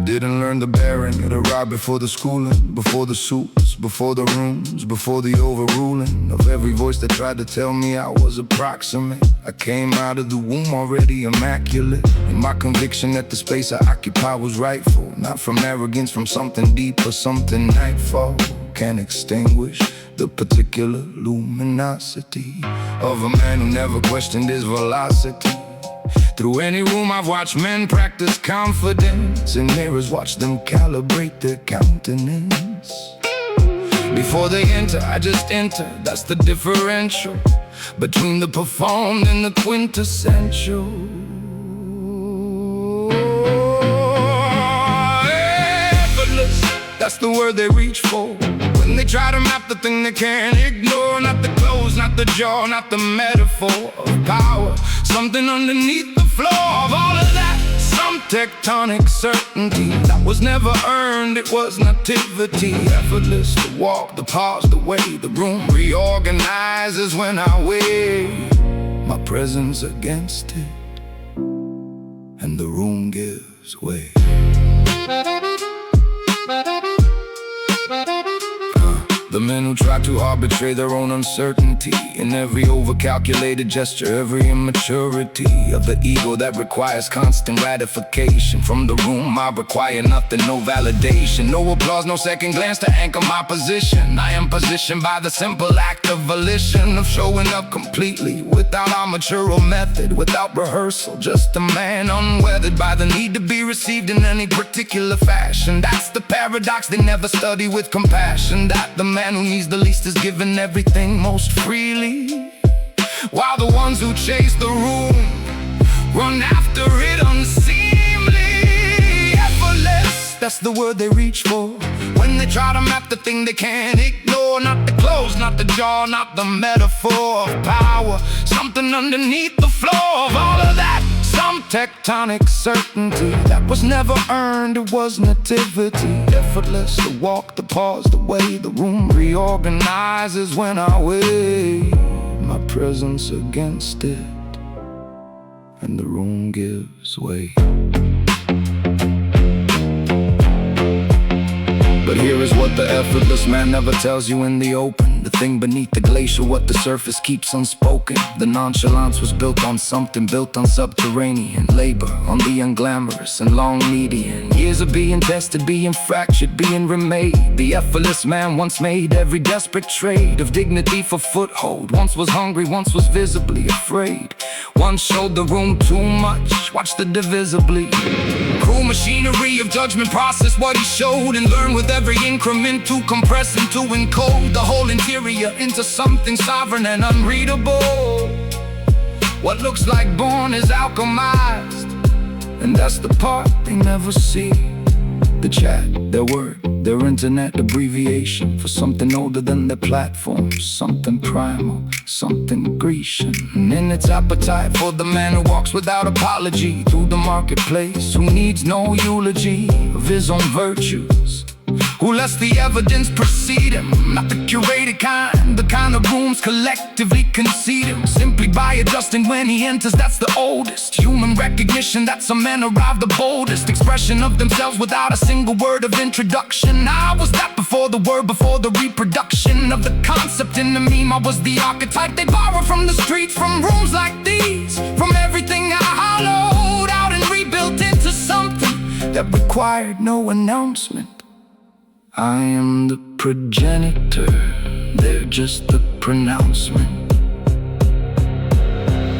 didn't learn the bearing. It arrived before the schooling, before the suits, before the rooms, before the overruling of every voice that tried to tell me I was approximate. I came out of the womb already immaculate, in my conviction that the space I occupy was rightful, not from arrogance, from something deeper, something nightfall can extinguish the particular luminosity of a man who never questioned his velocity. Through any room I've watched men practice confidence, in mirrors watch them calibrate their countenance. Before they enter, I just enter, that's the differential between the performed and the quintessential. Effortless, that's the word they reach for when they try to map the thing they can't ignore. Not the clothes, not the jaw, not the metaphor of power. Something underneath the floor of all of that, some tectonic certainty that was never earned, it was nativity. Effortless, the walk, the pause, the way the room reorganizes when I weigh my presence against it, and the room gives way. The men who try to arbitrate their own uncertainty in every overcalculated gesture, every immaturity of the ego that requires constant gratification. From the room I require nothing, no validation, no applause, no second glance to anchor my position. I am positioned by the simple act of volition, of showing up completely without armature or method, without rehearsal, just a man unweathered by the need to be received in any particular fashion. That's the paradox they never study with compassion, that the man who needs the least is given everything most freely, while the ones who chase the room run after it unseemly. Effortless, that's the word they reach for when they try to map the thing they can't ignore. Not the clothes, not the jaw, not the metaphor of power. Something underneath the floor of all of that, some tectonic certainty that was never earned, it was nativity. Effortless, the walk, the pause, the way the room reorganizes when I weigh my presence against it, and the room gives way. But here is what the effortless man never tells you in the open, the thing beneath the glacier, what the surface keeps unspoken. The nonchalance was built on something, built on subterranean labor, on the unglamorous and long median. Years of being tested, being fractured, being remade. The effortless man once made every desperate trade of dignity for foothold. Once was hungry, once was visibly afraid. Once showed the room too much, watch the divisibly cruel machinery of judgment process what he showed, and learn with every increment to compress and to encode the whole interior into something sovereign and unreadable. What looks like born is alchemized, and that's the part they never see. The chat, their word, their internet abbreviation for something older than their platform, something primal, something Grecian. And in its appetite for the man who walks without apology through the marketplace, who needs no eulogy of his own virtues, who lets the evidence precede him, not the curated kind, the kind of rooms collectively concede him. Simply by adjusting when he enters, that's the oldest human recognition, that some men arrive the boldest expression of themselves without a single word of introduction. I was that before the word, before the reproduction of the concept in the meme. I was the archetype they borrow from the streets, from rooms like these, from everything I hollowed out and rebuilt into something that required no announcement. I am the progenitor, they're just the pronouncement.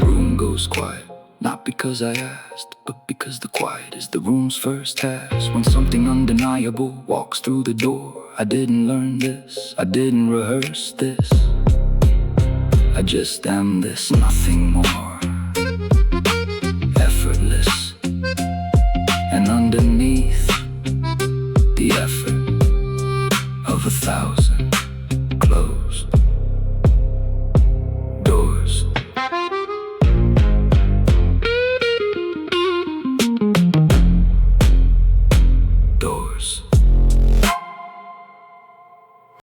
Room goes quiet, not because I asked, but because the quiet is the room's first task. When something undeniable walks through the door, I didn't learn this, I didn't rehearse this, I just am this, nothing more.